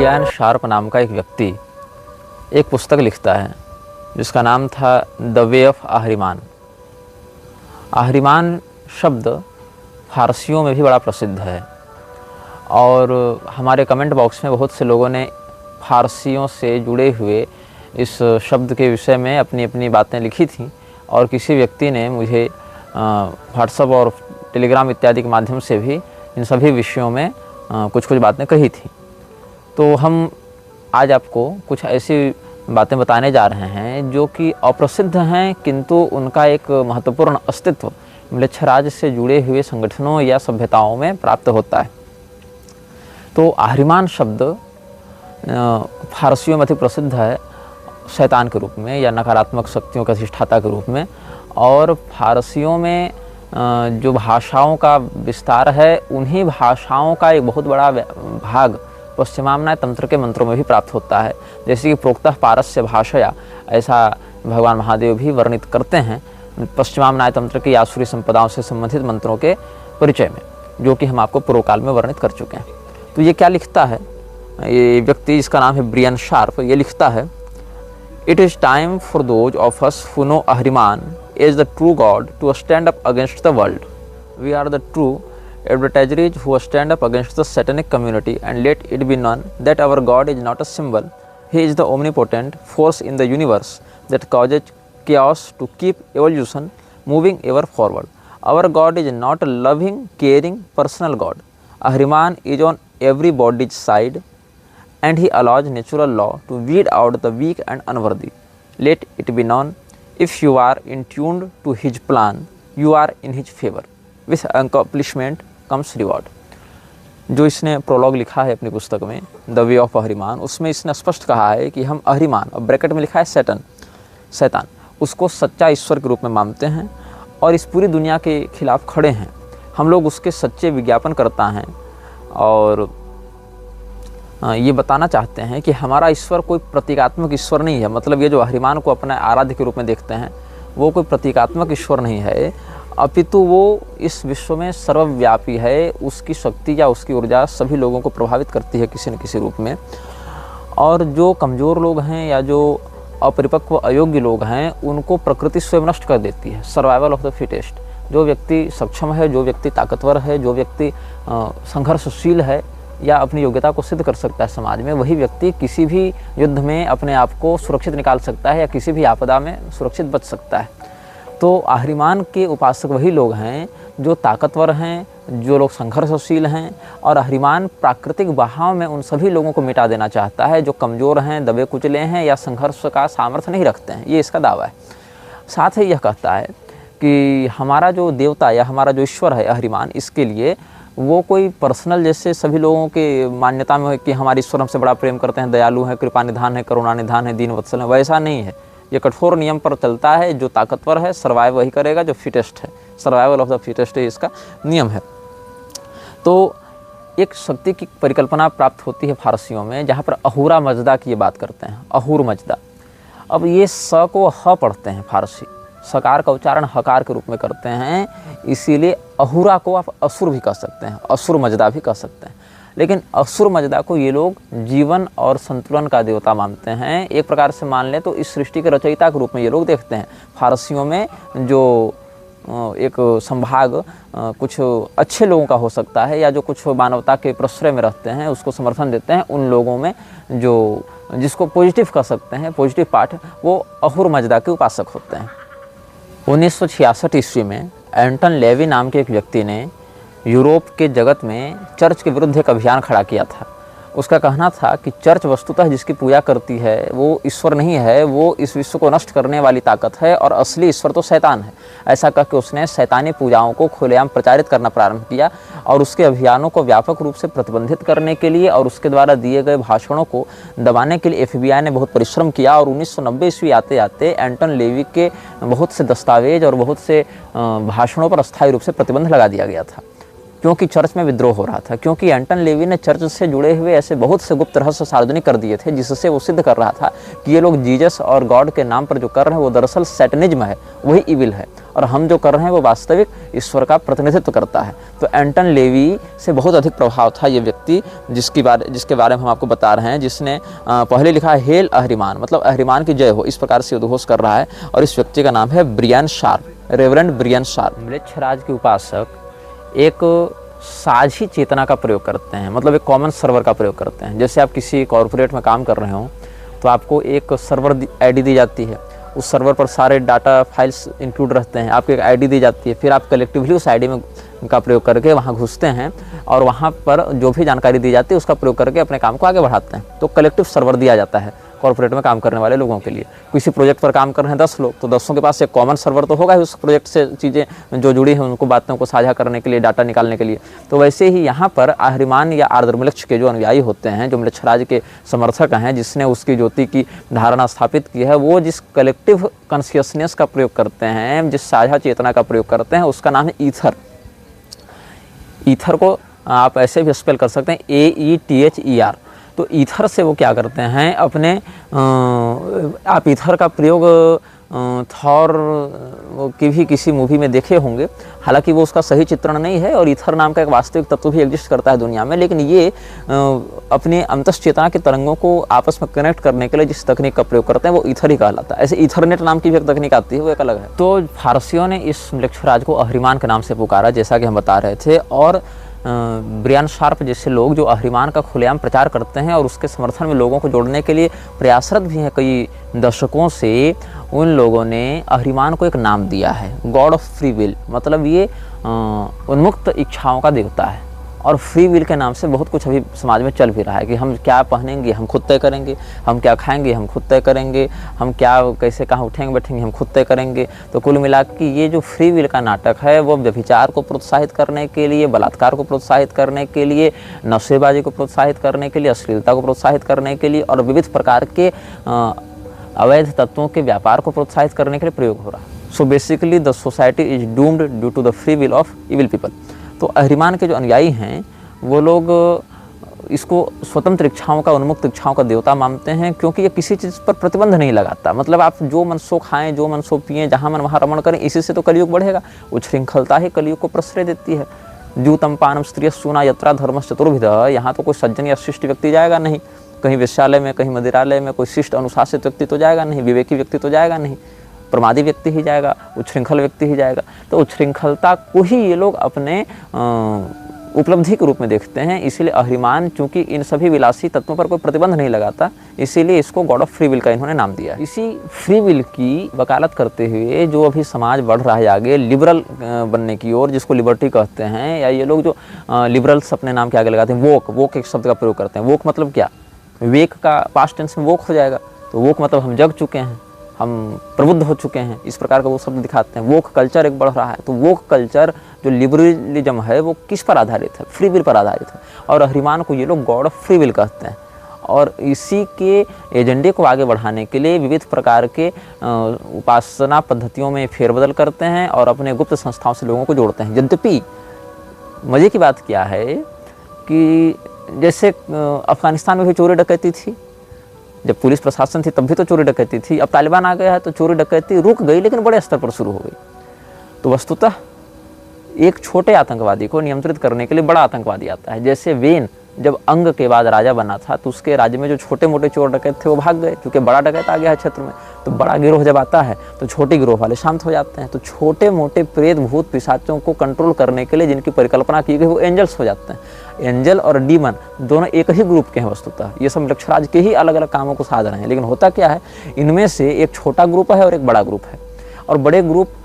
Brian sharp नाम का एक व्यक्ति एक पुस्तक लिखता है जिसका नाम था द वे ऑफ आहरिमान। आहरिमान शब्द फारसियों में भी बड़ा प्रसिद्ध है और हमारे कमेंट बॉक्स में बहुत से लोगों ने फारसियों से जुड़े हुए इस शब्द के विषय में अपनी अपनी बातें लिखी थीं और किसी व्यक्ति ने मुझे व्हाट्सएप और टेलीग्राम इत्यादि के माध्यम से भी इन सभी विषयों में कुछ बातें कही थी। तो हम आज आपको कुछ ऐसी बातें बताने जा रहे हैं जो कि अप्रसिद्ध हैं, किंतु उनका एक महत्वपूर्ण अस्तित्व म्लेच्छराज से जुड़े हुए संगठनों या सभ्यताओं में प्राप्त होता है। तो आहरिमान शब्द फारसियों में अधिक प्रसिद्ध है शैतान के रूप में या नकारात्मक शक्तियों के अधिष्ठाता के रूप में, और फारसियों में जो भाषाओं का विस्तार है उन्हीं भाषाओं का एक बहुत बड़ा भाग पश्चिमाम्नाय तंत्र के मंत्रों में भी प्राप्त होता है। जैसे कि प्रोक्तः पारस्य भाषया, ऐसा भगवान महादेव भी वर्णित करते हैं पश्चिमाम्नाय तंत्र की आसुरी संपदाओं से संबंधित मंत्रों के परिचय में, जो कि हम आपको पूर्व काल में वर्णित कर चुके हैं। तो ये क्या लिखता है ये व्यक्ति, जिसका नाम है ब्रियन शार्प, ये लिखता है, it is time for those of us who know Ahriman is the true God to stand up against the world. We are the true adversaries who stand up against the satanic community, and let it be known that our God is not a symbol. He is the omnipotent force in the universe that causes chaos to keep evolution moving ever forward. Our God is not a loving, caring, personal God. Ahriman is on everybody's side, and he allows natural law to weed out the weak and unworthy. Let it be known, if you are in tuned to his plan, you are in his favor. With accomplishment comes reward. जो इसने prologue लिखा है अपनी पुस्तक में the way of आहरिमान, उसमें इसने स्पष्ट कहा है कि हम आहरिमान, और ब्रैकेट में लिखा है शैतान, उसको सच्चा ईश्वर के रूप में मानते हैं और इस पूरी दुनिया के खिलाफ खड़े हैं। हम लोग उसके सच्चे विज्ञापन करता हैं और ये बताना चाहते हैं कि हमारा ईश्वर कोई प्रतीकात्मक ईश्वर नहीं है। मतलब ये जो आहरिमान को अपने आराध्य के रूप में देखते हैं वो कोई प्रतीकात्मक ईश्वर नहीं है, अपितु वो इस विश्व में सर्वव्यापी है। उसकी शक्ति या उसकी ऊर्जा सभी लोगों को प्रभावित करती है किसी न किसी रूप में, और जो कमज़ोर लोग हैं या जो अपरिपक्व अयोग्य लोग हैं उनको प्रकृति स्वयं नष्ट कर देती है। Survival of the fittest. जो व्यक्ति सक्षम है, जो व्यक्ति ताकतवर है, जो व्यक्ति संघर्षशील है या अपनी योग्यता को सिद्ध कर सकता है समाज में, वही व्यक्ति किसी भी युद्ध में अपने आप को सुरक्षित निकाल सकता है या किसी भी आपदा में सुरक्षित बच सकता है। तो आहरिमान के उपासक वही लोग हैं जो ताकतवर हैं, जो लोग संघर्षशील हैं, और आहरिमान प्राकृतिक बहाव में उन सभी लोगों को मिटा देना चाहता है जो कमज़ोर हैं, दबे कुचले हैं या संघर्ष का सामर्थ्य नहीं रखते हैं। ये इसका दावा है। साथ ही यह कहता है कि हमारा जो देवता या हमारा जो ईश्वर है आहरिमान, इसके लिए वो कोई पर्सनल जैसे सभी लोगों के मान्यता में है कि हमारे ईश्वर हमसे बड़ा प्रेम करते हैं, दयालु हैं, कृपा निधान है, करुणा निधान है, दीन वत्सल है, वैसा नहीं है। ये कठोर नियम पर चलता है। जो ताकतवर है सर्वाइव वही करेगा, जो फिटेस्ट है, सर्वाइवल ऑफ द फिटेस्ट है, इसका नियम है। तो एक शक्ति की परिकल्पना प्राप्त होती है फारसियों में, जहाँ पर अहूरा मजदा की ये बात करते हैं, अहूर मजदा। अब ये स को ह पढ़ते हैं फारसी, सकार का उच्चारण हकार के रूप में करते हैं, इसीलिए अहूरा को आप असुर भी कह सकते हैं, असुर मजदा भी कह सकते हैं। लेकिन असुर मजदा को ये लोग जीवन और संतुलन का देवता मानते हैं। एक प्रकार से मान लें तो इस सृष्टि के रचयिता के रूप में ये लोग देखते हैं। फारसियों में जो एक संभाग कुछ अच्छे लोगों का हो सकता है या जो कुछ मानवता के प्रश्रय में रहते हैं, उसको समर्थन देते हैं, उन लोगों में जो जिसको पॉजिटिव कह सकते हैं, पॉजिटिव पार्ट, वो अहूर मजदा के उपासक होते हैं। 1966 ईस्वी में एंटन लेवी नाम के एक व्यक्ति ने यूरोप के जगत में चर्च के विरुद्ध एक अभियान खड़ा किया था। उसका कहना था कि चर्च वस्तुतः जिसकी पूजा करती है वो ईश्वर नहीं है, वो इस विश्व को नष्ट करने वाली ताकत है और असली ईश्वर तो शैतान है। ऐसा कह के उसने शैतानी पूजाओं को खुलेआम प्रचारित करना प्रारंभ किया और उसके अभियानों को व्यापक रूप से प्रतिबंधित करने के लिए और उसके द्वारा दिए गए भाषणों को दबाने के लिए FBI ने बहुत परिश्रम किया। और 1990 ईस्वी आते आते एंटन लेवी के बहुत से दस्तावेज और बहुत से भाषणों पर अस्थायी रूप से प्रतिबंध लगा दिया गया था। क्योंकि चर्च में विद्रोह हो रहा था, क्योंकि एंटन लेवी ने चर्च से जुड़े हुए ऐसे बहुत से गुप्त रहस्य सार्वजनिक कर दिए थे, जिससे वो सिद्ध कर रहा था कि ये लोग जीसस और गॉड के नाम पर जो कर रहे हैं वो दरअसल सैटनिज्म है, वही इविल है, और हम जो कर रहे हैं वो वास्तविक ईश्वर का प्रतिनिधित्व करता है। तो एंटन लेवी से बहुत अधिक प्रभाव था ये व्यक्ति जिसके बारे में हम आपको बता रहे हैं, जिसने पहले लिखा है हेल अहरिमान, मतलब अहरिमान की जय हो, इस प्रकार से उद्घोष कर रहा है। और इस व्यक्ति का नाम है Brian Sharp, reverend Brian Sharp. म्लेच्छराज के उपासक एक साझी चेतना का प्रयोग करते हैं, मतलब एक कॉमन सर्वर का प्रयोग करते हैं। जैसे आप किसी कॉर्पोरेट में काम कर रहे हो तो आपको एक सर्वर आईडी दी जाती है, उस सर्वर पर सारे डाटा फाइल्स इंक्लूड रहते हैं, आपको एक आईडी दी जाती है, फिर आप कलेक्टिवली उस आईडी में का प्रयोग करके वहाँ घुसते हैं और वहाँ पर जो भी जानकारी दी जाती है उसका प्रयोग करके अपने काम को आगे बढ़ाते हैं। तो कलेक्टिव सर्वर दिया जाता है कॉर्पोरेट में काम करने वाले लोगों के लिए। किसी प्रोजेक्ट पर काम कर रहे हैं 10 लोग, तो 10 के पास एक कॉमन सर्वर तो होगा ही उस प्रोजेक्ट से चीज़ें जो जुड़ी हैं उनको बातों को साझा करने के लिए, डाटा निकालने के लिए। तो वैसे ही यहाँ पर अहरिमान या आर्द्रमलक्ष के जो अनुयायी होते हैं, जो म्लेच्छराज के समर्थक हैं, जिसने उसकी ज्योति की धारणा स्थापित की है, वो जिस कलेक्टिव कॉन्शियसनेस का प्रयोग करते हैं, जिस साझा चेतना का प्रयोग करते हैं, उसका नाम है ईथर। ईथर को आप ऐसे भी स्पेल कर सकते हैं AETHER। तो ईथर से वो क्या करते हैं अपने आप ईथर का प्रयोग थॉर की भी किसी मूवी में देखे होंगे, हालांकि वो उसका सही चित्रण नहीं है और ईथर नाम का एक वास्तविक तत्व भी एग्जिस्ट करता है दुनिया में, लेकिन ये अपने अंतश्चेतना के तरंगों को आपस में कनेक्ट करने के लिए जिस तकनीक का प्रयोग करते हैं वो ईथर ही कहलाता है। ऐसे ईथरनेट नाम की भी एक तकनीक आती है, वो एक अलग है। तो फारसियों ने इस म्लेच्छराज को अहरिमान के नाम से पुकारा, जैसा कि हम बता रहे थे। और ब्रियन शार्प जैसे लोग जो अहरिमान का खुलेआम प्रचार करते हैं और उसके समर्थन में लोगों को जोड़ने के लिए प्रयासरत भी हैं कई दशकों से, उन लोगों ने अहरिमान को एक नाम दिया है, गॉड ऑफ फ्री विल। मतलब ये उन्मुक्त इच्छाओं का देवता है। और फ्री विल के नाम से बहुत कुछ अभी समाज में चल भी रहा है कि हम क्या पहनेंगे हम खुद तय करेंगे, हम क्या खाएंगे हम खुद तय करेंगे, हम क्या कैसे कहाँ उठेंगे बैठेंगे हम खुद तय करेंगे। तो कुल मिला के ये जो फ्री विल का नाटक है वो व्यभिचार को प्रोत्साहित करने के लिए, बलात्कार को प्रोत्साहित करने के लिए, नशेबाजी को प्रोत्साहित करने के लिए, अश्लीलता को प्रोत्साहित करने के लिए और विविध प्रकार के अवैध तत्वों के व्यापार को प्रोत्साहित करने के लिए प्रयोग हो रहा है। So basically the society is doomed due to the free will of evil people. तो अहरिमान के जो अनुयायी हैं वो लोग इसको स्वतंत्र इच्छाओं का, उन्मुक्त इच्छाओं का देवता मानते हैं, क्योंकि ये किसी चीज़ पर प्रतिबंध नहीं लगाता। मतलब आप जो मन सो खाएं, जो मन सो पिएं, जहाँ मन वहाँ रमण करें, इसी से तो कलयुग बढ़ेगा। उच्छृंखलता ही कलयुग को प्रश्रय देती है। द्यूतम पानम स्त्रिय सूना यत्रा धर्मश्च चतुर्विध। यहाँ तो कोई सज्जन या शिष्ट व्यक्ति जाएगा नहीं, कहीं वेश्यालय में, कहीं मदिरालय में कोई शिष्ट अनुशासित व्यक्ति तो जाएगा नहीं, विवेकी व्यक्ति तो जाएगा नहीं, प्रमादी व्यक्ति ही जाएगा, उच्छृंखल व्यक्ति ही जाएगा। तो उच्छृंखलता को ही ये लोग अपने उपलब्धि के रूप में देखते हैं। इसीलिए अहरिमान चूंकि इन सभी विलासी तत्वों पर कोई प्रतिबंध नहीं लगाता, इसीलिए इसको गॉड ऑफ फ्री विल का इन्होंने नाम दिया। इसी फ्री विल की वकालत करते हुए जो अभी समाज बढ़ रहा है आगे लिबरल बनने की ओर, जिसको लिबर्टी कहते हैं, या ये लोग जो लिबरल्स अपने नाम के आगे लगाते हैं, वोक एक शब्द का प्रयोग करते हैं। वोक मतलब क्या? वेक का पास्ट टेंस में वोक हो जाएगा, तो वोक मतलब हम जग चुके हैं, हम प्रबुद्ध हो चुके हैं, इस प्रकार का वो शब्द दिखाते हैं। वोक कल्चर एक बढ़ रहा है। तो वोक कल्चर जो लिबरलिज्म है वो किस पर आधारित है? फ्री विल पर आधारित है। और अहरिमान को ये लोग गॉड ऑफ फ्री विल कहते हैं। और इसी के एजेंडे को आगे बढ़ाने के लिए विविध प्रकार के उपासना पद्धतियों में फेरबदल करते हैं और अपने गुप्त संस्थाओं से लोगों को जोड़ते हैं। यद्यपि मज़े की बात क्या है कि जैसे अफगानिस्तान में भी चोरी डकैती थी, जब पुलिस प्रशासन थी तब भी तो चोरी डकैती थी। अब तालिबान आ गया है तो चोरी डकैती रुक गई, लेकिन बड़े स्तर पर शुरू हो गई। तो वस्तुतः एक छोटे आतंकवादी को नियंत्रित करने के लिए बड़ा आतंकवादी आता है। जैसे वेन जब अंग के बाद राजा बना था तो उसके राज्य में जो छोटे मोटे चोर डकैत थे वो भाग गए, क्योंकि बड़ा डकैत आ गया है क्षेत्र में। तो बड़ा गिरोह जब आता है तो छोटे गिरोह वाले शांत हो जाते हैं। तो छोटे मोटे प्रेत भूत पिशाचों को कंट्रोल करने के लिए जिनकी परिकल्पना की गई वो एंजल्स हो जाते हैं। एंजल और डीमन दोनों एक ही ग्रुप के हैं वस्तुतः। ये सब म्लेच्छराज के ही अलग अलग कामों को साध रहे हैं। लेकिन होता क्या है, इनमें से एक छोटा ग्रुप है और एक बड़ा ग्रुप है, और बड़े ग्रुप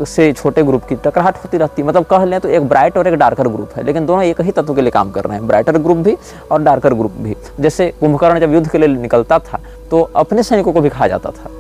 से छोटे ग्रुप की टकराहट होती रहती है। मतलब कह लें तो एक ब्राइट और एक डार्कर ग्रुप है, लेकिन दोनों एक ही तत्व के लिए काम कर रहे हैं, ब्राइटर ग्रुप भी और डार्कर ग्रुप भी। जैसे कुंभकर्ण जब युद्ध के लिए निकलता था तो अपने सैनिकों को भी खा जाता था।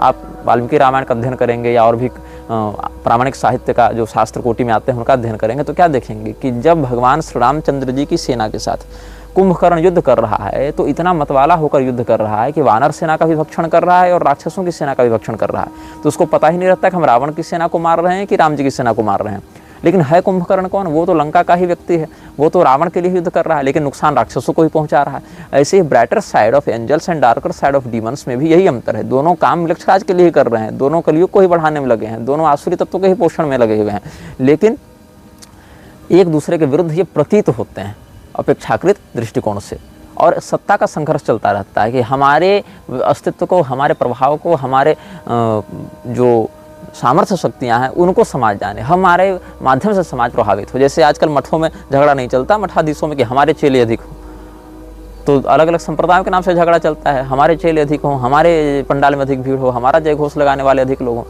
आप वाल्मीकि रामायण का अध्ययन करेंगे या और भी प्रामाणिक साहित्य का जो शास्त्र कोटि में आते हैं उनका अध्ययन करेंगे तो क्या देखेंगे कि जब भगवान श्री रामचंद्र जी की सेना के साथ कुंभकर्ण युद्ध कर रहा है तो इतना मतवाला होकर युद्ध कर रहा है कि वानर सेना का भी भक्षण कर रहा है और राक्षसों की सेना का भी भक्षण कर रहा है। तो उसको पता ही नहीं रहता कि हम रावण की सेना को मार रहे हैं कि राम जी की सेना को मार रहे हैं। लेकिन है कुंभकर्ण कौन? वो तो लंका का ही व्यक्ति है, वो तो रावण के लिए युद्ध कर रहा है, लेकिन नुकसान राक्षसों को ही पहुंचा रहा है। ऐसे ही brighter side of angels and darker side of demons में भी यही अंतर है। दोनों काम मृक्षराज के लिए ही कर रहे हैं, दोनों कलयुग को ही बढ़ाने में लगे हैं, दोनों आसुरी तत्वों के ही पोषण में लगे हुए हैं, लेकिन एक दूसरे के विरुद्ध ये प्रतीत होते हैं अपेक्षाकृत दृष्टिकोण से। और सत्ता का संघर्ष चलता रहता है कि हमारे अस्तित्व को, हमारे प्रभाव को, हमारे जो सामर्थ्य शक्तियां हैं उनको समाज जाने, हमारे माध्यम से समाज प्रभावित हो। जैसे आजकल मठों में झगड़ा नहीं चलता मठाधीशों में कि हमारे चेले अधिक हो, तो अलग अलग संप्रदायों के नाम से झगड़ा चलता है, हमारे चेले अधिक हो, हमारे पंडाल में अधिक भीड़ हो, हमारा जय घोष लगाने वाले अधिक लोग हों,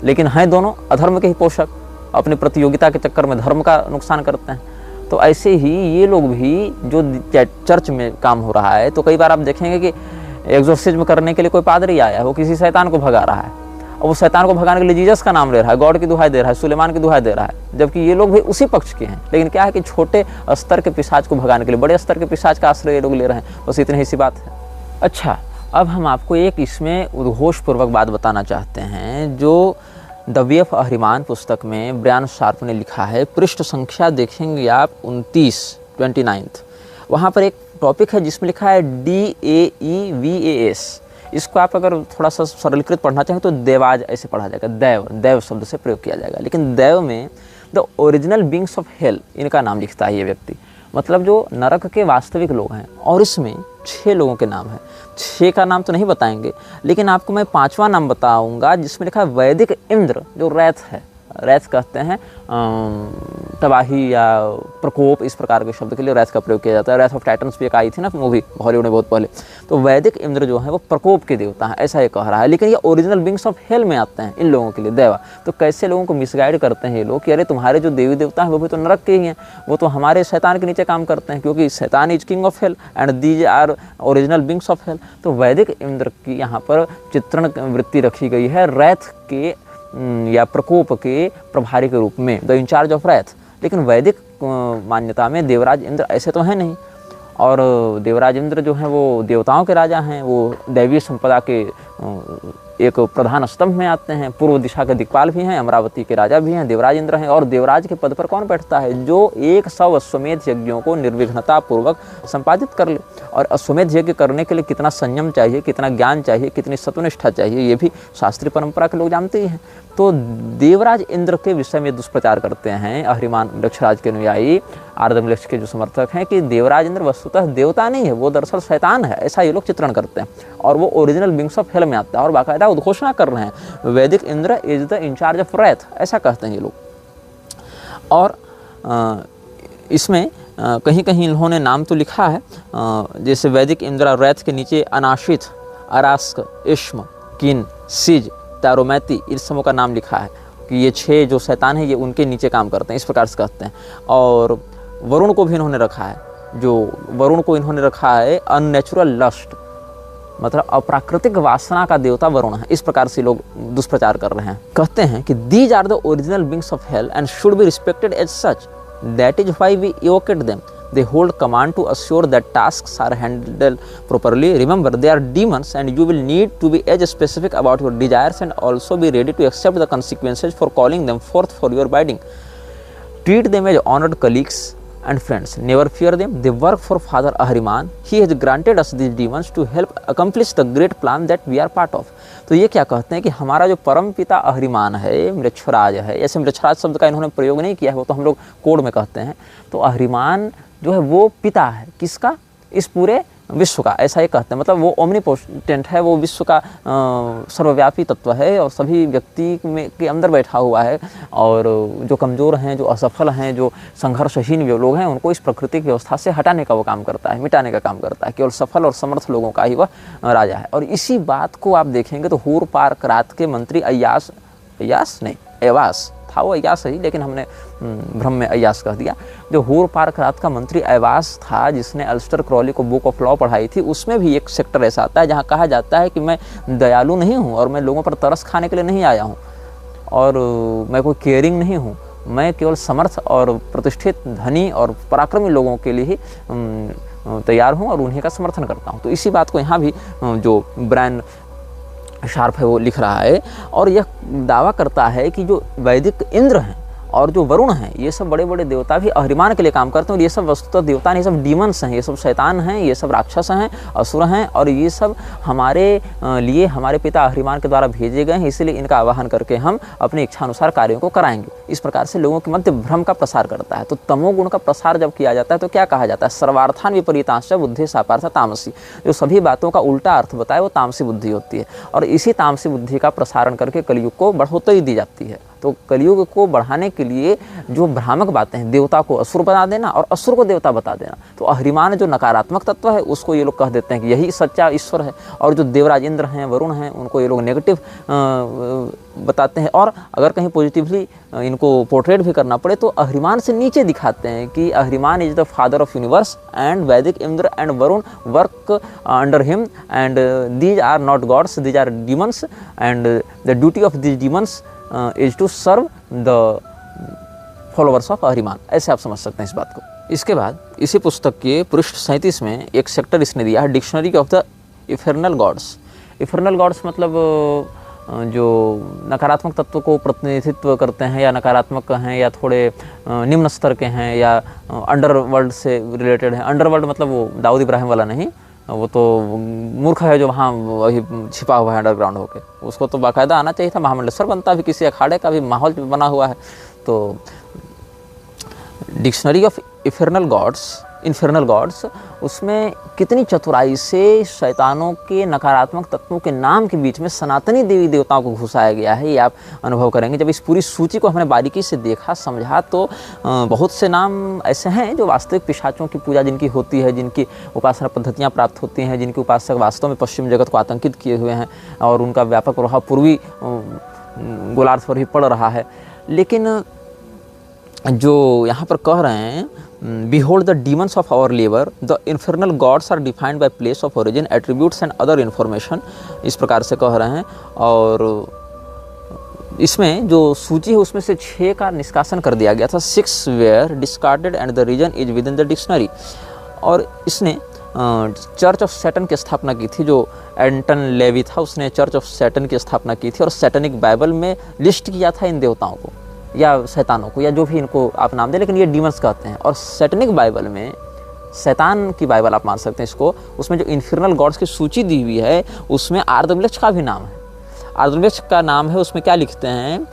लेकिन हैं दोनों अधर्म के ही पोषक, अपनी प्रतियोगिता के चक्कर में धर्म का नुकसान करते हैं। तो ऐसे ही ये लोग भी, जो चर्च में काम हो रहा है, तो कई बार आप देखेंगे कि एक्सोर्सिज्म करने के लिए कोई पादरी आया है, वो किसी शैतान को भगा रहा है, और वो शैतान को भगाने के लिए जीसस का नाम ले रहा है, गॉड की दुहाई दे रहा है, सुलेमान की दुहाई दे रहा है, जबकि ये लोग भी उसी पक्ष के हैं। लेकिन क्या है कि छोटे स्तर के पिशाच को भगाने के लिए बड़े स्तर के पिशाच का आश्रय ये लोग ले रहे हैं, बस इतनी ही सी बात है। अच्छा, अब हम आपको एक इसमें उद्घोषपूर्वक बात बताना चाहते हैं, जो द वे ऑफ अहरिमान पुस्तक में ब्रायन शार्प ने लिखा है। पृष्ठ संख्या देखेंगे आप 29 वहाँ पर एक टॉपिक है जिसमें लिखा है DAEVAS। इसको आप अगर थोड़ा सा सरलीकृत पढ़ना चाहें तो देवाज ऐसे पढ़ा जाएगा, दैव, दैव शब्द से प्रयोग किया जाएगा। लेकिन दैव में the original beings of hello, इनका नाम लिखता है ये व्यक्ति, मतलब जो नरक के वास्तविक लोग हैं। और इसमें 6 लोगों के नाम हैं। 6 का नाम तो नहीं बताएंगे, लेकिन आपको मैं 5वां नाम बताऊंगा जिसमें लिखा है वैदिक इंद्र, जो रैथ है। रैथ कहते हैं तबाही या प्रकोप, इस प्रकार के शब्द के लिए रैथ का प्रयोग किया जाता है। रैथ ऑफ टाइटन्स भी एक आई थी ना मूवी हॉलीवुड में बहुत पहले, तो वैदिक इंद्र जो है वो प्रकोप के देवता हैं, ऐसा ये कह रहा है। लेकिन ये ओरिजिनल बींग्स ऑफ हेल में आते हैं इन लोगों के लिए, देवा। तो कैसे लोगों को मिसगाइड करते हैं ये लोग कि अरे तुम्हारे जो देवी देवता हैं वो भी तो नरक के ही हैं, वो तो हमारे शैतान के नीचे काम करते हैं, क्योंकि शैतान is king of hell and these are original beings of hell. तो वैदिक इंद्र की यहाँ पर चित्रण वृत्ति रखी गई है रैथ के या प्रकोप के प्रभारी के रूप में, द इंचार्ज ऑफ रैथ। लेकिन वैदिक मान्यता में देवराज इंद्र ऐसे तो हैं नहीं, और देवराज इंद्र जो हैं वो देवताओं के राजा हैं, वो दैवीय संपदा के एक प्रधान स्तंभ में आते हैं, पूर्व दिशा के दिक्पाल भी हैं, अमरावती के राजा भी हैं, देवराज इंद्र हैं। और देवराज के पद पर कौन बैठता है? जो 100 अश्वमेध यज्ञों को निर्विघ्नता पूर्वक संपादित कर ले। और अश्वमेध यज्ञ करने के लिए कितना संयम चाहिए, कितना ज्ञान चाहिए, कितनी सत्वनिष्ठा चाहिए, ये भी शास्त्रीय परंपरा के लोग जानते ही हैं। तो देवराज इंद्र के विषय में दुष्प्रचार करते हैं अहरिमान वृक्षराज के अनुयायी, आर्दमलेक्ष के जो समर्थक हैं, कि देवराज इंद्र वस्तुतः देवता नहीं है, वो दरअसल शैतान है, ऐसा ये लोग चित्रण करते हैं। और वो ओरिजिनल बींग्स ऑफ हेल में आता है, और बाकायदा उद्घोषणा कर रहे हैं वैदिक Indra is the incharge of wrath, ऐसा कहते हैं ये लोग। और इसमें कहीं कहीं इन्होंने नाम तो लिखा है, जैसे वैदिक इंद्र और रैथ के नीचे अनाशित, अरास्क, इश्म, किन, सिज, तारोमैती, इन समूह का नाम लिखा है कि ये 6 जो शैतान हैं ये उनके नीचे काम करते हैं, इस प्रकार से कहते हैं। और वरुण को भी इन्होंने रखा है, जो वरुण को इन्होंने रखा है अननेचुरल लस्ट, मतलब अप्राकृतिक वासना का देवता वरुण है, इस प्रकार से लोग दुष्प्रचार कर रहे हैं। कहते हैं कि these are the original beings of hell and should be respected as such, that is why we evocate them. They hold command to assure that tasks are handled properly. Remember, they are demons and you will need to be as specific about your desires and also be ready to accept the consequences for calling them forth for your bidding. Treat them as honored colleagues and friends. Never fear them. They work for Father Ahriman. He has granted us these demons to help accomplish the great plan that we are part of. तो ये क्या कहते हैं कि हमारा जो परम पिता अहरिमान है, मृक्षराज है, ऐसे मृक्षराज शब्द का इन्होंने प्रयोग नहीं किया है, वो तो हम लोग कोड में कहते हैं। तो अहरिमान जो है वो पिता है किसका? इस पूरे विश्व का, ऐसा ही कहते हैं। मतलब वो ओमनीपोटेंट है, वो विश्व का सर्वव्यापी तत्व है और सभी व्यक्ति में के अंदर बैठा हुआ है। और जो कमज़ोर हैं, जो असफल हैं, जो संघर्षहीन लोग हैं, उनको इस प्राकृतिक व्यवस्था से हटाने का वो काम करता है, मिटाने का काम करता है। केवल सफल और समर्थ लोगों का ही वह राजा है। और इसी बात को आप देखेंगे तो हूर पार्क रात के मंत्री एवास था, वो अयास ही, लेकिन हमने भ्रम में अयास कह दिया। जो हूर पार्क रात का मंत्री एवास था, जिसने अल्स्टर क्रॉली को बुक ऑफ लॉ पढ़ाई थी, उसमें भी एक सेक्टर ऐसा आता है जहाँ कहा जाता है कि मैं दयालु नहीं हूँ और मैं लोगों पर तरस खाने के लिए नहीं आया हूँ और मैं कोई केयरिंग नहीं हूँ, मैं केवल समर्थ और प्रतिष्ठित, धनी और पराक्रमी लोगों के लिए ही तैयार हूँ और उन्हीं का समर्थन करता हूँ। तो इसी बात को यहाँ भी जो ब्रायन शार्प है वो लिख रहा है और यह दावा करता है कि जो वैदिक इंद्र हैं और जो वरुण हैं, ये सब बड़े बड़े देवता भी अहिरिमान के लिए काम करते हैं। और ये सब वस्तुतः देवता नहीं, ये सब डीमंस हैं, ये सब शैतान हैं, ये सब राक्षस हैं, असुर हैं, और ये सब हमारे लिए हमारे पिता अहिरिमान के द्वारा भेजे गए हैं। इसलिए इनका आवाहन करके हम अपनी इच्छानुसार कार्यों को कराएंगे। इस प्रकार से लोगों के मध्य भ्रम का प्रसार करता है। तो तमोगुण का प्रसार जब किया जाता है तो क्या कहा जाता है? सर्वार्थान विपरीतांश बुद्धि सापार्थ तामसी। जो सभी बातों का उल्टा अर्थ बताए वो तामसी बुद्धि होती है। और इसी तामसी बुद्धि का प्रसारण करके कलयुग को बढ़ोतरी दी जाती है। तो कलयुग को बढ़ाने के लिए जो भ्रामक बातें हैं, देवता को असुर बना देना और असुर को देवता बता देना। तो अहिरिमान जो नकारात्मक तत्व है उसको ये लोग कह देते हैं कि यही सच्चा ईश्वर है, और जो देवराज इंद्र हैं, वरुण हैं, उनको ये लोग नेगेटिव बताते हैं। और अगर कहीं पॉजिटिवली इनको पोर्ट्रेट भी करना पड़े तो अहिरिमान से नीचे दिखाते हैं कि Ahriman is the father of universe and Vedic Indra and Varuna work under him and these are not gods, these are demons and the duty of these demons is to serve the followers of Ahriman. ऐसे आप समझ सकते हैं इस बात को। इसके बाद इसी पुस्तक के पृष्ठ 37 में एक सेक्टर इसने दिया है, dictionary of the infernal gods. Infernal gods मतलब जो नकारात्मक तत्व को प्रतिनिधित्व करते हैं, या नकारात्मक हैं, या थोड़े निम्न स्तर के हैं, या अंडरवर्ल्ड से रिलेटेड है। अंडरवर्ल्ड मतलब वो दाऊद इब्राहिम वाला नहीं, वो तो मूर्ख है जो वहाँ वही छिपा हुआ है अंडरग्राउंड होके। उसको तो बाकायदा आना चाहिए था, महामंडलेश्वर बनता भी, किसी अखाड़े का भी माहौल बना हुआ है। तो डिक्शनरी ऑफ इन्फर्नल गॉड्स, उसमें कितनी चतुराई से शैतानों के नकारात्मक तत्वों के नाम के बीच में सनातनी देवी देवताओं को घुसाया गया है, ये आप अनुभव करेंगे। जब इस पूरी सूची को हमने बारीकी से देखा, समझा, तो बहुत से नाम ऐसे हैं जो वास्तविक पिशाचों की पूजा जिनकी होती है, जिनकी उपासना पद्धतियाँ प्राप्त होती हैं, जिनके उपासक वास्तव में पश्चिम जगत को आतंकित किए हुए हैं, और उनका व्यापक प्रभाव पूर्वी गोलार्ध पर भी पड़ रहा है। लेकिन जो यहाँ पर कह रहे हैं, Behold the demons of our labor, the infernal gods are defined by place of origin, attributes and other information, इस प्रकार से कह रहे हैं। और इसमें जो सूची है उसमें से 6 का निष्कासन कर दिया गया था। 6 were discarded and the region is within the dictionary। और इसने चर्च ऑफ सैटन की स्थापना की थी। जो एंटन लेवी था उसने चर्च ऑफ सैटन की स्थापना की थी, और सैटनिक बाइबल में लिस्ट किया था इन देवताओं को या शैतानों को, या जो भी इनको आप नाम दें, लेकिन ये डीमंस कहते हैं। और सैटनिक बाइबल में, शैतान की बाइबल आप मान सकते हैं इसको, उसमें जो इन्फर्नल गॉड्स की सूची दी हुई है उसमें आर्दमलेक्ष का भी नाम है। आर्दमलेक्ष का नाम है, उसमें क्या लिखते हैं,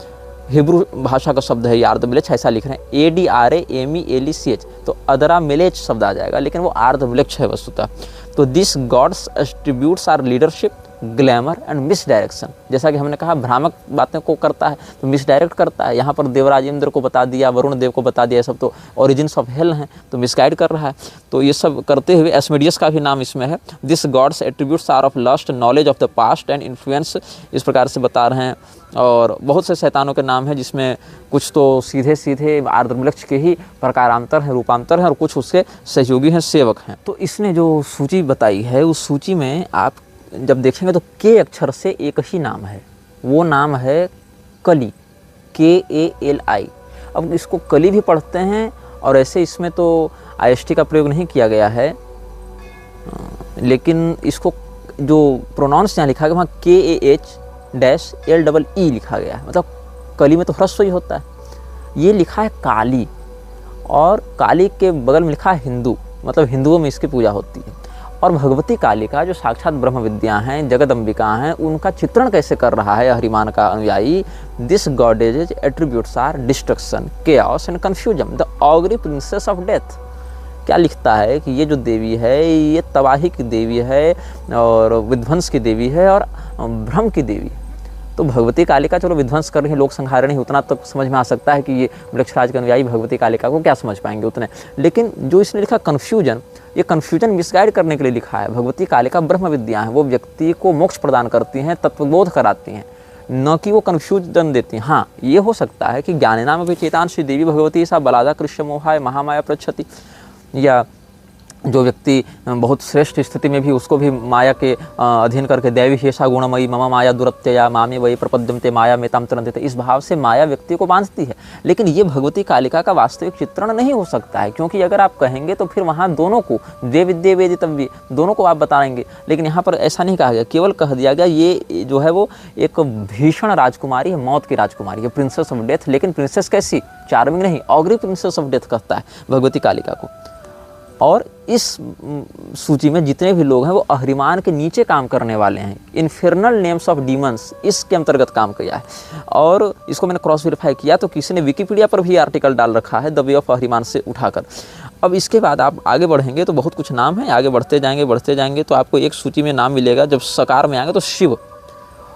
हिब्रू भाषा का शब्द है ये आर्दमलेक्ष, ऐसा लिख रहे हैं ADRAMELECH, तो अदरा मेलेच शब्द आ जाएगा, लेकिन वो आर्दमलेक्ष है वस्तुतः। तो this god's attributes are leadership, glamour and misdirection. जैसा कि हमने कहा भ्रामक बातें को करता है तो मिस डायरेक्ट करता है। यहाँ पर देवराज इंद्र को बता दिया, वरुण देव को बता दिया, सब तो ओरिजिन्स ऑफ हेल हैं, तो मिसगाइड कर रहा है। तो ये सब करते हुए एस्मेडियस का भी नाम इसमें है। This god's attributes are of lust, knowledge of the past and influence, इस प्रकार से बता रहे हैं। और बहुत से शैतानों के नाम हैं जिसमें कुछ तो सीधे सीधे आर्द्रमलक्ष के ही प्रकारांतर हैं, रूपांतर हैं, और कुछ उसके सहयोगी हैं, सेवक हैं। तो इसने जो सूची बताई है उस सूची में आप जब देखेंगे तो के अक्षर से एक ही नाम है, वो नाम है कली, KALI। अब इसको कली भी पढ़ते हैं, और ऐसे इसमें तो IST का प्रयोग नहीं किया गया है, लेकिन इसको जो प्रोनाउंस यहाँ लिखा गया वहाँ KAH-LEE लिखा गया है, मतलब कली में तो ह्रस्व ही होता है। ये लिखा है काली, और काली के बगल में लिखा है हिंदू, मतलब हिंदुओं में इसकी पूजा होती है। और भगवती कालिका जो साक्षात ब्रह्म विद्या हैं, जगदम्बिका हैं, उनका चित्रण कैसे कर रहा है अहिरिमान का अनुयायी। This goddess attributes are destruction, chaos and confusion, the augury princess of death. क्या लिखता है कि ये जो देवी है ये तबाही की देवी है, और विध्वंस की देवी है, और भ्रम की देवी। तो भगवती कालिका चलो विध्वंस कर रही है, लोक संहारणी, उतना तक तो समझ में आ सकता है कि ये वृक्षराज के अनुयायी भगवती कालिका को क्या समझ पाएंगे उतने। लेकिन जो इसने लिखा कन्फ्यूजन, ये कन्फ्यूजन मिसगाइड करने के लिए लिखा है। भगवती कालिका ब्रह्म विद्या है, वो व्यक्ति को मोक्ष प्रदान करती हैं, तत्वबोध कराती हैं, न कि वो कन्फ्यूजन देती हैं। हाँ, ये हो सकता है कि ज्ञानिनाम विचेतान श्री देवी भगवती सा बलादा कृष्ण मोहाय महामाया प्रच्छति, या जो व्यक्ति बहुत श्रेष्ठ स्थिति में भी उसको भी माया के अधीन करके दैवी हेषा गुणमयी मम माया दुरत्यया मामे वही प्रपद्यन्ते माया में ताम तरंते, इस भाव से माया व्यक्ति को बांधती है। लेकिन ये भगवती कालिका का वास्तविक चित्रण नहीं हो सकता है, क्योंकि अगर आप कहेंगे तो फिर वहाँ दोनों को द्वे विद्ये वेदितव्ये दोनों को आप बताएंगे। लेकिन यहाँ पर ऐसा नहीं कहा गया, केवल कह दिया गया ये जो है वो एक भीषण राजकुमारी है, मौत की राजकुमारी है, प्रिंसेस ऑफ डेथ। लेकिन प्रिंसेस कैसी? चार्मिंग नहीं, ऑगरी प्रिंसेस ऑफ डेथ कहता है भगवती कालिका को। और इस सूची में जितने भी लोग हैं वो अहरिमान के नीचे काम करने वाले हैं, इन्फर्नल नेम्स ऑफ डीमंस इसके अंतर्गत काम किया है। और इसको मैंने क्रॉस वेरीफाई किया तो किसी ने विकिपीडिया पर भी आर्टिकल डाल रखा है द वे ऑफ अहरिमान से उठाकर। अब इसके बाद आप आगे बढ़ेंगे तो बहुत कुछ नाम है, आगे बढ़ते जाएंगे तो आपको एक सूची में नाम मिलेगा। जब सकार में आएंगे तो शिव,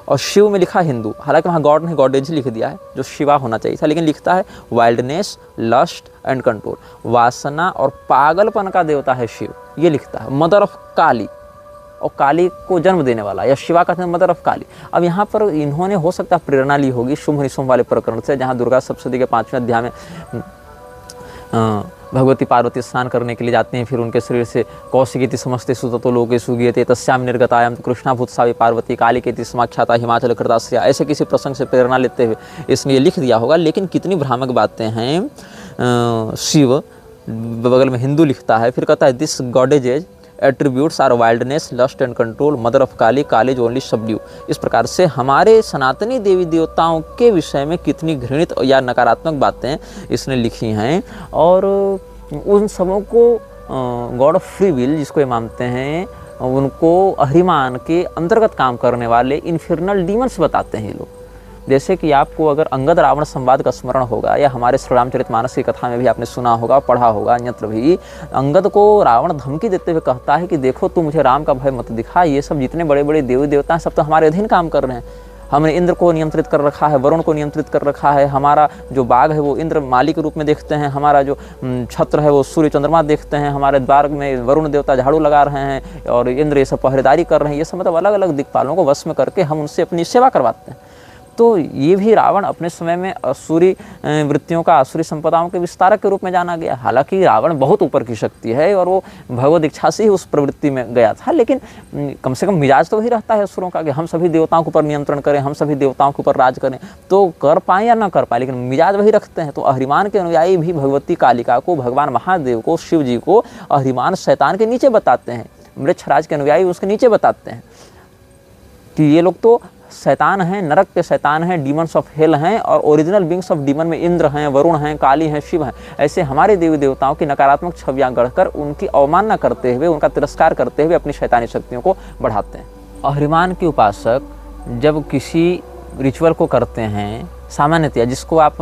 और शिव में लिखा हिंदू, हालांकि वहाँ गॉड नहीं गॉडेज लिख दिया है जो शिवा होना चाहिए था, लेकिन लिखता है वाइल्डनेस, लस्ट एंड कंट्रोल, वासना और पागलपन का देवता है शिव, ये लिखता है। मदर ऑफ काली, और काली को जन्म देने वाला, या शिवा कहते हैं मदर ऑफ काली। अब यहाँ पर इन्होंने हो सकता है प्रेरणा ली होगी शुंभ निशुंभ वाले प्रकरण से, जहाँ दुर्गा सप्तशती के 5वें अध्याय में भगवती पार्वती स्नान करने के लिए जाते हैं, फिर उनके शरीर से कौशिकीति समस्ते सुततो लोके सुगीयते तस्याम निर्गतायाम तो कृष्णा भूतसावी पार्वती कालिकेति समाख्याता हिमाचल कृताश्रया, ऐसे किसी प्रसंग से प्रेरणा लेते हुए इसने ये लिख दिया होगा। लेकिन कितनी भ्रामक बातें हैं। शिव बगल में हिंदू लिखता है, फिर कहता है this goddesses attributes are wildness, lust and control, mother of Kali, Kali's only subdue. इस प्रकार से हमारे सनातनी देवी देवताओं के विषय में कितनी घृणित या नकारात्मक बातें इसने लिखी हैं। और उन सबों को गॉड ऑफ फ्री विल जिसको ये मानते हैं, उनको अहरिमान के अंतर्गत काम करने वाले इन्फर्नल डीमंस बताते हैं ये लोग। जैसे कि आपको अगर अंगद रावण संवाद का स्मरण होगा, या हमारे श्री रामचरितमानस की कथा में भी आपने सुना होगा, पढ़ा होगा अन्यत्र भी, अंगद को रावण धमकी देते हुए कहता है कि देखो तू मुझे राम का भय मत दिखा, ये सब जितने बड़े बड़े देवी देवता हैं सब तो हमारे अधीन काम कर रहे हैं। हमने इंद्र को नियंत्रित कर रखा है, वरुण को नियंत्रित कर रखा है, हमारा जो बाग है वो इंद्र माली के रूप में देखते हैं, हमारा जो छत्र है वो सूर्य चंद्रमा देखते हैं, हमारे द्वार में वरुण देवता झाड़ू लगा रहे हैं और इंद्र ये सब पहरेदारी कर रहे हैं। ये सब मतलब अलग अलग दिक्पालों को वश में करके हम उनसे अपनी सेवा करवाते हैं। तो ये भी रावण अपने समय में असुरी वृत्तियों का, असुरी संपदाओं के विस्तारक के रूप में जाना गया। हालांकि रावण बहुत ऊपर की शक्ति है और वो भगवत इच्छा से ही उस प्रवृत्ति में गया था, लेकिन कम से कम मिजाज तो वही रहता है असुरों का कि हम सभी देवताओं के ऊपर नियंत्रण करें, हम सभी देवताओं के ऊपर राज करें। तो कर पाएँ या ना कर पाएँ, लेकिन मिजाज वही रखते हैं। तो अहरिमान के अनुयायी भी भगवती कालिका को, भगवान महादेव को, शिव जी को अहरिमान शैतान के नीचे बताते हैं, मृच्छराज के अनुयायी उसके नीचे बताते हैं कि ये लोग तो शैतान हैं, नरक के शैतान हैं, डीमंस ऑफ हेल हैं, और ओरिजिनल बींग्स ऑफ डीमन में इंद्र हैं, वरुण हैं, काली हैं, शिव हैं। ऐसे हमारे देवी देवताओं की नकारात्मक छवियां गढ़कर उनकी अवमानना करते हुए, उनका तिरस्कार करते हुए अपनी शैतानी शक्तियों को बढ़ाते हैं। अहरिमान के उपासक जब किसी रिचुअल को करते हैं, सामान्यतया जिसको आप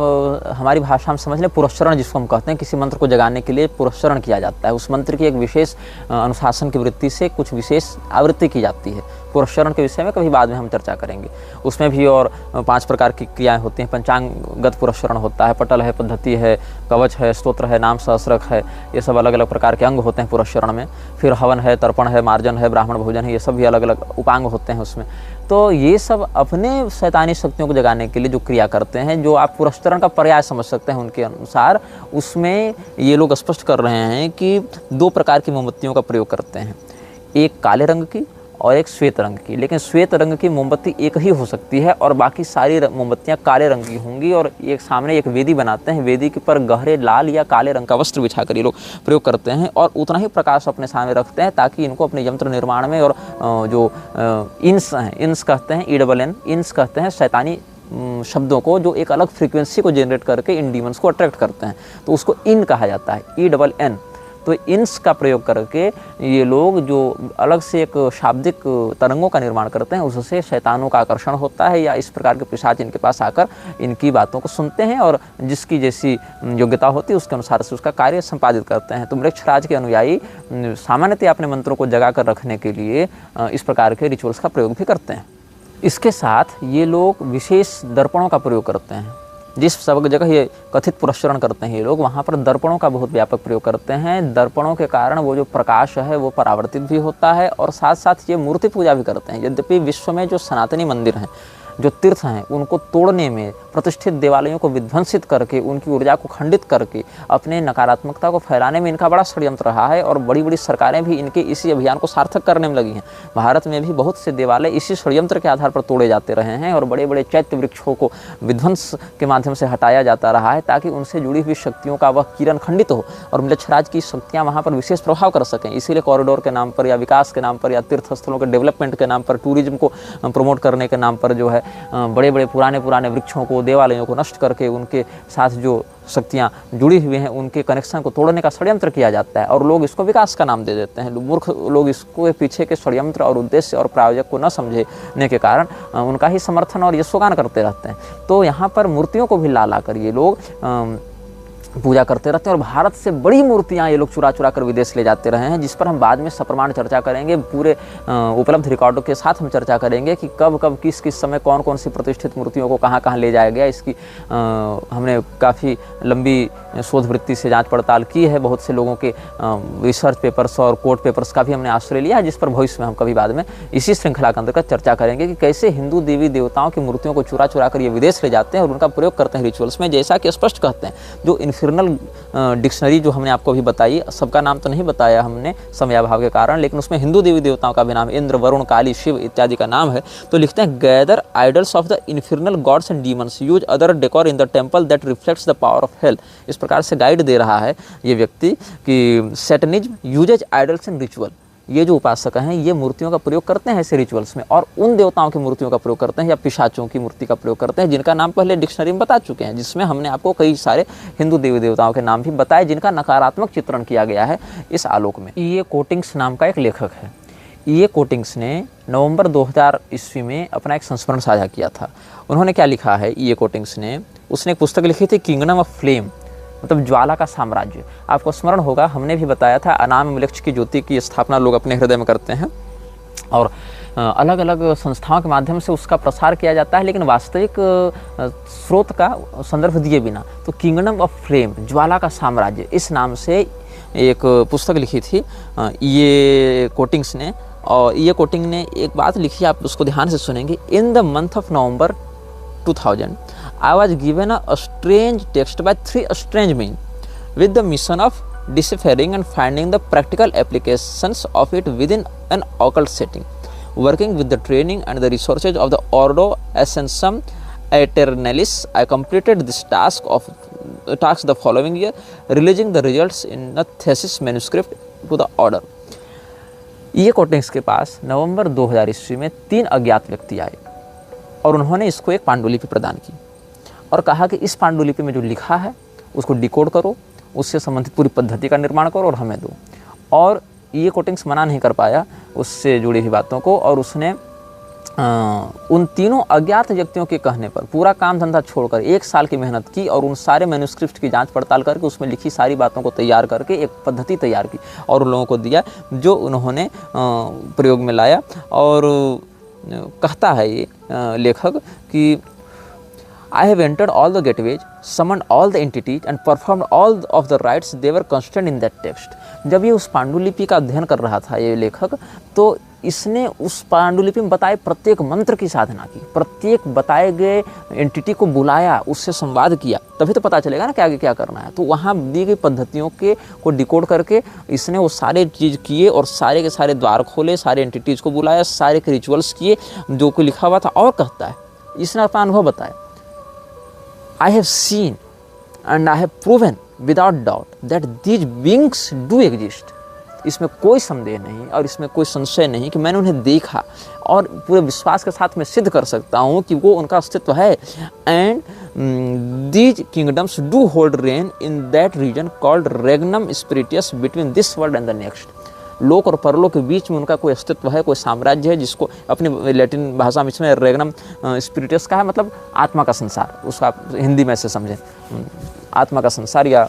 हमारी भाषा में समझ लें पुरस्चरण जिसको हम कहते हैं, किसी मंत्र को जगाने के लिए पुरस्चरण किया जाता है। उस मंत्र की एक विशेष अनुशासन की वृत्ति से कुछ विशेष आवृत्ति की जाती है। पुरस्चरण के विषय में कभी बाद में हम चर्चा करेंगे। उसमें भी और 5 प्रकार की क्रियाएं होती हैं। पंचांगगत पुरस्चरण होता है, पटल है, पद्धति है, कवच है, स्तोत्र है, नाम सहस्रक है, ये सब अलग अलग प्रकार के अंग होते हैं पुरस्चरण में। फिर हवन है, तर्पण है, मार्जन है, ब्राह्मण भोजन है, ये सब भी अलग अलग उपांग होते हैं उसमें। तो ये सब अपने शैतानी शक्तियों को जगाने के लिए जो क्रिया करते हैं, जो आप पुरस्चरण का पर्याय समझ सकते हैं उनके अनुसार, उसमें ये लोग स्पष्ट कर रहे हैं कि 2 प्रकार की मोमबत्तियों का प्रयोग करते हैं, एक काले रंग की और एक श्वेत रंग की। लेकिन श्वेत रंग की मोमबत्ती एक ही हो सकती है और बाकी सारी मोमबत्तियां काले रंग की होंगी। और एक सामने एक वेदी बनाते हैं, वेदी के पर गहरे लाल या काले रंग का वस्त्र बिछाकर ये लोग प्रयोग करते हैं और उतना ही प्रकाश अपने सामने रखते हैं ताकि इनको अपने यंत्र निर्माण में, और जो इंस हैं, इंस कहते हैं, ENN, इंस कहते हैं शैतानी शब्दों को जो एक अलग फ्रीक्वेंसी को जनरेट करके इन डीमंस को अट्रैक्ट करते हैं, तो उसको इन कहा जाता है, ENN। तो इंस का प्रयोग करके ये लोग जो अलग से एक शाब्दिक तरंगों का निर्माण करते हैं, उससे शैतानों का आकर्षण होता है, या इस प्रकार के पिशाच इनके पास आकर इनकी बातों को सुनते हैं और जिसकी जैसी योग्यता होती है उसके अनुसार से उसका कार्य संपादित करते हैं। तो मृक्षराज के अनुयायी सामान्यतः अपने मंत्रों को जगा कर रखने के लिए इस प्रकार के रिचुअल्स का प्रयोग भी करते हैं। इसके साथ ये लोग विशेष दर्पणों का प्रयोग करते हैं। जिस सब जगह ये कथित पुरस्चरण करते हैं ये लोग, वहाँ पर दर्पणों का बहुत व्यापक प्रयोग करते हैं। दर्पणों के कारण वो जो प्रकाश है वो परावर्तित भी होता है और साथ साथ ये मूर्ति पूजा भी करते हैं। यद्यपि विश्व में जो सनातनी मंदिर हैं, जो तीर्थ हैं उनको तोड़ने में, प्रतिष्ठित देवालयों को विध्वंसित करके, उनकी ऊर्जा को खंडित करके अपने नकारात्मकता को फैलाने में इनका बड़ा षड्यंत्र रहा है। और बड़ी बड़ी सरकारें भी इनके इसी अभियान को सार्थक करने में लगी हैं। भारत में भी बहुत से देवालय इसी षड्यंत्र के आधार पर तोड़े जाते रहे हैं और बड़े बड़े चैत्य वृक्षों को विध्वंस के माध्यम से हटाया जाता रहा है, ताकि उनसे जुड़ी हुई शक्तियों का वह किरण खंडित हो और म्लेच्छराज की शक्तियाँ वहाँ पर विशेष प्रभाव कर सकें। इसीलिए कॉरिडोर के नाम पर या विकास के नाम पर या तीर्थ स्थलों के डेवलपमेंट के नाम पर, टूरिज्म को प्रमोट करने के नाम पर जो है बड़े बड़े पुराने वृक्षों को, देवालयों को नष्ट करके उनके साथ जो शक्तियाँ जुड़ी हुई हैं उनके कनेक्शन को तोड़ने का षड्यंत्र किया जाता है। और लोग इसको विकास का नाम दे देते हैं। मूर्ख लोग इसको पीछे के षड्यंत्र और उद्देश्य और प्रायोजक को न समझने के कारण उनका ही समर्थन और यशोगान करते रहते हैं। तो यहाँ पर मूर्तियों को भी ला ला कर ये लोग पूजा करते रहते हैं और भारत से बड़ी मूर्तियां ये लोग चुरा चुरा कर विदेश ले जाते रहे हैं, जिस पर हम बाद में सप्रमाण चर्चा करेंगे। पूरे उपलब्ध रिकॉर्डों के साथ हम चर्चा करेंगे कि कब कब किस किस समय कौन कौन सी प्रतिष्ठित मूर्तियों को कहाँ कहाँ ले जाया गया। इसकी हमने काफ़ी लंबी शोध वृत्ति से जांच पड़ताल की है। बहुत से लोगों के रिसर्च पेपर्स और कोर्ट पेपर्स का भी हमने आश्रय लिया है, जिस पर भविष्य में हम कभी बाद में इसी श्रृंखला के अंतर्गत चर्चा करेंगे कि कैसे हिंदू देवी देवताओं की मूर्तियों को चुरा चुरा कर ये विदेश ले जाते हैं और उनका प्रयोग करते हैं रिचुअल्स में। जैसा कि स्पष्ट कहते हैं, जो इन्फिर्नल डिक्शनरी जो हमने आपको अभी बताई, सबका नाम तो नहीं बताया हमने समयाभाव के कारण, लेकिन उसमें हिंदू देवी देवताओं का भी नाम, इंद्र, वरुण, काली, शिव इत्यादि का नाम है। तो लिखते हैं, gather idols of the infernal gods and demons, use other decor in the temple that reflects the power of hell. इस प्रकार से गाइड दे रहा है ये व्यक्ति कि सैटनिज्म यूजेज आइडल्स इन रिचुअल। ये जो उपासक हैं ये मूर्तियों का प्रयोग करते हैं ऐसे रिचुअल्स में, और उन देवताओं की मूर्तियों का प्रयोग करते हैं या पिशाचों की मूर्ति का प्रयोग करते हैं, जिनका नाम पहले डिक्शनरी में बता चुके हैं, जिसमें हमने आपको कई सारे हिंदू देवी देवताओं के नाम भी बताए जिनका नकारात्मक चित्रण किया गया है इस आलोक में। ये कोटिंग्स नाम का एक लेखक है। ये कोटिंग्स ने नवंबर 2000 ईस्वी में अपना एक संस्मरण साझा किया था। उन्होंने क्या लिखा है, ये कोटिंग्स ने, उसने एक पुस्तक लिखी थी किंगडम ऑफ फ्लेम, मतलब ज्वाला का साम्राज्य। आपको स्मरण होगा, हमने भी बताया था अनाम मिलक्ष की ज्योति की स्थापना लोग अपने हृदय में करते हैं और अलग अलग संस्थाओं के माध्यम से उसका प्रसार किया जाता है, लेकिन वास्तविक स्रोत का संदर्भ दिए बिना। तो किंगडम ऑफ फ्लेम, ज्वाला का साम्राज्य, इस नाम से एक पुस्तक लिखी थी ये कोटिंग्स ने। और ये कोटिंग ने एक बात लिखी, आप उसको ध्यान से सुनेंगे। In the month of November 2000 I was given a strange text by 3 strange men with the mission of deciphering and finding the practical applications of it within an occult setting. Working with the training and the resources of the Ordo Ascension Aeternalis, I completed this task the following year, releasing the results in a thesis manuscript to the order. ये coatings के पास नवंबर 2000 ईस्वी में 3 अज्ञात व्यक्ति आए और उन्होंने इसको एक पांडुलिपि प्रदान की और कहा कि इस पांडुलिपि में जो लिखा है उसको डिकोड करो, उससे संबंधित पूरी पद्धति का निर्माण करो और हमें दो। और ये कोटिंग्स मना नहीं कर पाया उससे जुड़ी हुई बातों को, और उसने उन तीनों अज्ञात व्यक्तियों के कहने पर पूरा काम धंधा छोड़कर 1 साल की मेहनत की और उन सारे मैन्युस्क्रिप्ट की जांच पड़ताल करके उसमें लिखी सारी बातों को तैयार करके एक पद्धति तैयार की और उन लोगों को दिया, जो उन्होंने प्रयोग में लाया। और कहता है ये लेखक कि I have entered all the gateways, summoned all the entities and performed all of the rites they were contained in that text. जब ये उस पांडुलिपि का अध्ययन कर रहा था ये लेखक, तो इसने उस पांडुलिपि में बताए प्रत्येक मंत्र की साधना की, प्रत्येक बताए गए एंटिटी को बुलाया, उससे संवाद किया, तभी तो पता चलेगा ना कि आगे क्या करना है। तो वहाँ दी गई पद्धतियों को डिकोड करके इसने वो सारे चीज़ किए और सारे के सारे द्वार खोले, सारे एंटिटीज़ को बुलाया, सारे के रिचुअल्स किए जो कोई लिखा हुआ था। और कहता है, इसने अपना अनुभव बताया, I have seen and I have proven without doubt that these beings do exist. इसमें कोई संदेह नहीं और इसमें कोई संशय नहीं कि मैंने उन्हें देखा और पूरे विश्वास के साथ मैं सिद्ध कर सकता हूँ कि वो उनका अस्तित्व है। And these kingdoms do hold reign in that region called regnum spiritus between this world and the next. लोक और परलोक के बीच में उनका कोई अस्तित्व है, कोई साम्राज्य है, जिसको अपनी लैटिन भाषा में इसमें रेगनम स्पिरिटस का है, मतलब आत्मा का संसार, उसका हिंदी में से समझें, आत्मा का संसार या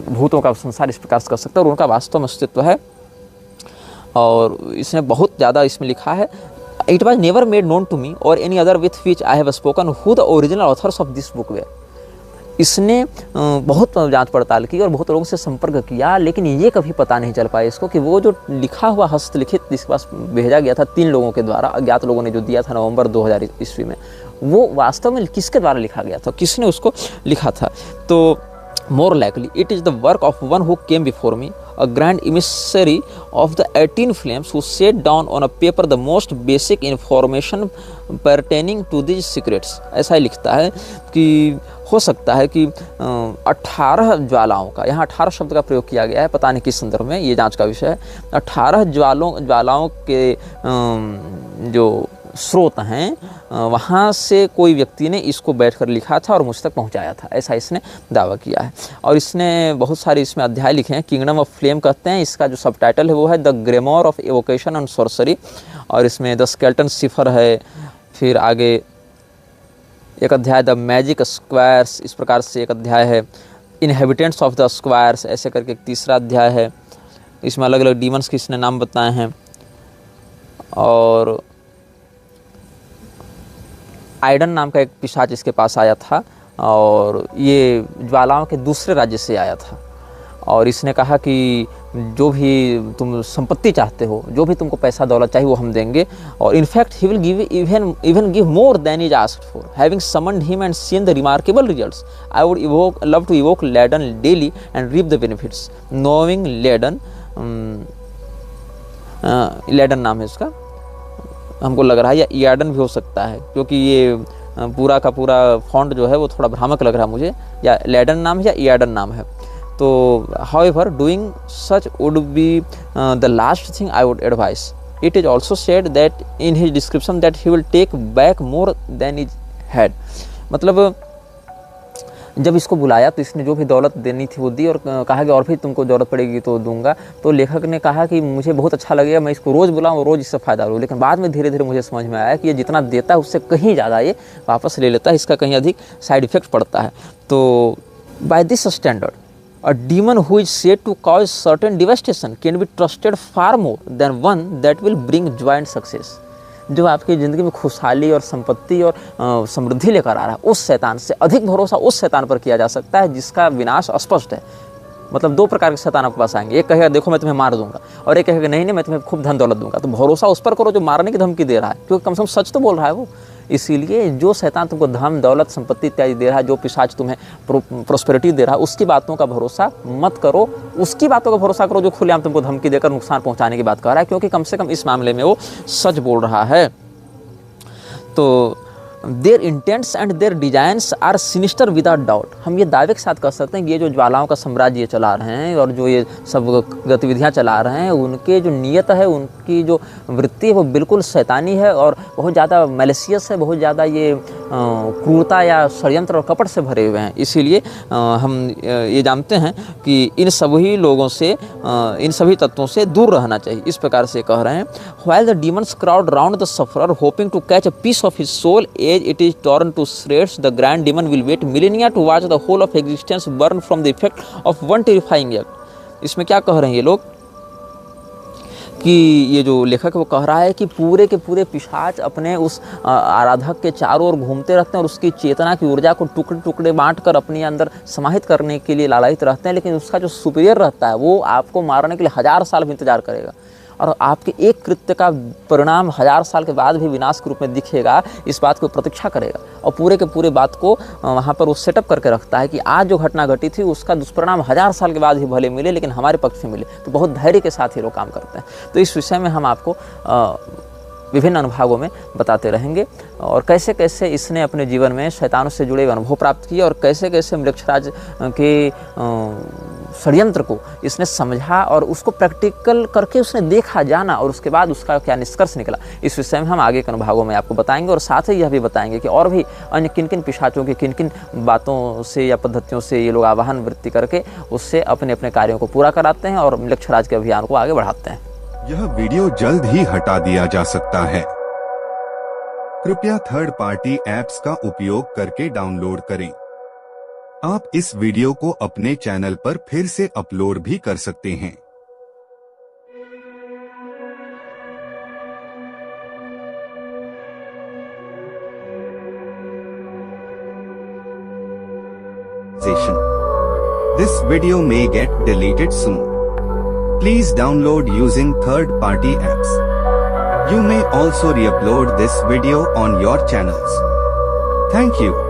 भूतों का संसार इस प्रकार से कर सकते हैं, और उनका वास्तव में अस्तित्व है। और इसने बहुत ज़्यादा इसमें लिखा है, it was never made known to me or any other with which I have spoken who the original authors of this book were. इसने बहुत जांच पड़ताल की और बहुत लोगों से संपर्क किया, लेकिन ये कभी पता नहीं चल पाया इसको कि वो जो लिखा हुआ हस्तलिखित जिसके पास भेजा गया था 3 लोगों के द्वारा, अज्ञात लोगों ने जो दिया था नवंबर 2000 ईस्वी में, वो वास्तव में किसके द्वारा लिखा गया था, किसने उसको लिखा था। तो more likely it is the work of one who came before me, a grand emissary of the 18 flames, who set down on a paper the most basic information pertaining to these secrets। ऐसा ही लिखता है कि हो सकता है कि 18 ज्वालाओं का, यहाँ 18 शब्द का प्रयोग किया गया है, पता नहीं किस संदर्भ में, ये जांच का विषय है। 18 ज्वालाओं के जो स्रोत हैं वहाँ से कोई व्यक्ति ने इसको बैठकर लिखा था और मुझ तक पहुँचाया था, ऐसा इसने दावा किया है। और इसने बहुत सारे इसमें अध्याय लिखे हैं। किंगडम ऑफ फ्लेम कहते हैं, इसका जो सब टाइटल है वो है the grimoire of evocation and sorcery, और इसमें द स्केल्टन सिफर है। फिर आगे एक अध्याय द मैजिक स्क्वायर्स, इस प्रकार से एक अध्याय है। इनहेबिटेंट्स ऑफ द स्क्वायर्स ऐसे करके एक तीसरा अध्याय है। इसमें अलग अलग डीमंस के इसने नाम बताए हैं। और आइडन नाम का एक पिशाच इसके पास आया था और ये ज्वालाओं के दूसरे राज्य से आया था, और इसने कहा कि जो भी तुम संपत्ति चाहते हो, जो भी तुमको पैसा दौलत चाहिए वो हम देंगे, और in fact he will give even give more than is asked for, having summoned him and seen the remarkable results, I would love to evoke Laden daily and reap the benefits, knowing Laden, Laden नाम है इसका, हमको लग रहा है, या यार्डन भी हो सकता है, क्योंकि ये पूरा का पूरा फॉन्ट जो है वो थोड़ा भ्रामक लग रहा है मुझे, या लेडन नाम है या यार्डन नाम है। तो however doing such would be the last thing I would advise. It is also said that in his description that he will take back more than is had. मतलब जब इसको बुलाया तो इसने जो भी दौलत देनी थी वो दी, और कहा कि और भी तुमको ज़रूरत पड़ेगी तो दूंगा। तो लेखक ने कहा कि मुझे बहुत अच्छा लगेगा, मैं इसको रोज़ बुलाऊँ और रोज़ इससे फ़ायदा लूँ। लेकिन बाद में धीरे धीरे मुझे समझ में आया कि ये जितना देता है उससे कहीं ज़्यादा ये वापस ले लेता है, इसका कहीं अधिक साइड इफेक्ट पड़ता है। तो by this standard a demon who is said to cause certain devastation can be trusted far more than one that will bring joy and success. जो आपकी ज़िंदगी में खुशहाली और संपत्ति और समृद्धि लेकर आ रहा है, उस शैतान से अधिक भरोसा उस शैतान पर किया जा सकता है जिसका विनाश स्पष्ट है। मतलब 2 प्रकार के शैतान आपके पास आएंगे, एक कहेगा देखो मैं तुम्हें मार दूंगा, और एक कहेगा नहीं नहीं मैं तुम्हें खूब धन दौलत दूंगा। तो भरोसा उस पर करो जो मारने की धमकी दे रहा है, क्योंकि कम से कम सच तो बोल रहा है वो। इसीलिए जो शैतान तुमको धन दौलत संपत्ति इत्यादि दे रहा है, जो पिशाच तुम्हें प्रोस्पेरिटी दे रहा है, उसकी बातों का भरोसा मत करो। उसकी बातों का भरोसा करो जो खुलेआम तुमको धमकी देकर नुकसान पहुंचाने की बात कर रहा है, क्योंकि कम से कम इस मामले में वो सच बोल रहा है। तो their intents and their designs are sinister without doubt. हम ये दावे के साथ कह सकते हैं कि ये जो ज्वालाओं का साम्राज्य चला रहे हैं और जो ये सब गतिविधियां चला रहे हैं, उनके जो नियत है, उनकी जो वृत्ति है वो बिल्कुल शैतानी है और बहुत ज़्यादा मैलिशियस है, बहुत ज़्यादा ये क्रूरता या षड्यंत्र और कपट से भरे हुए हैं। इसीलिए हम ये जानते हैं कि इन सभी लोगों से, इन सभी तत्वों से दूर रहना चाहिए। इस प्रकार से कह रहे हैं, while the demons crowd round the sufferer hoping to catch a piece of his soul as it is torn to shreds, the grand demon will wait millennia to watch the whole of existence burn from the effect of one terrifying act. इसमें क्या कह रहे हैं ये लोग कि ये जो लेखक वो कह रहा है कि पूरे के पूरे पिशाच अपने उस आराधक के चारों ओर घूमते रहते हैं और उसकी चेतना की ऊर्जा को टुकड़े टुकड़े बांट कर अपने अंदर समाहित करने के लिए लालायित रहते हैं, लेकिन उसका जो सुपीरियर रहता है वो आपको मारने के लिए 1000 साल भी इंतजार करेगा, और आपके एक कृत्य का परिणाम 1000 साल के बाद भी विनाश के रूप में दिखेगा, इस बात को प्रतीक्षा करेगा। और पूरे के पूरे बात को वहाँ पर वो सेटअप करके रखता है कि आज जो घटना घटी थी उसका दुष्परिणाम 1000 साल के बाद ही भले मिले, लेकिन हमारे पक्ष में मिले। तो बहुत धैर्य के साथ ये लोग काम करते हैं। तो इस विषय में हम आपको विभिन्न अनुभागों में बताते रहेंगे, और कैसे कैसे इसने अपने जीवन में शैतानों से जुड़े अनुभव प्राप्त किए, और कैसे कैसे मृक्षराज के षड्यंत्र को इसने समझा और उसको प्रैक्टिकल करके उसने देखा, जाना, और उसके बाद उसका क्या निष्कर्ष निकला। इस विषय में हम आगे के अनुभागों में आपको बताएंगे, और साथ ही यह भी बताएंगे कि और भी अन्य किन किन पिशाचों की किन किन बातों से या पद्धतियों से ये लोग आवाहन वृत्ति करके उससे अपने अपने कार्यों को पूरा कराते हैं और मृक्षराज के अभियान को आगे बढ़ाते हैं। यह वीडियो जल्द ही हटा दिया जा सकता है। कृपया थर्ड पार्टी ऐप्स का उपयोग करके डाउनलोड करें। आप इस वीडियो को अपने चैनल पर फिर से अपलोड भी कर सकते हैं। monetization. This video may get deleted soon. Please download using third-party apps. You may also re-upload this video on your channels. Thank you.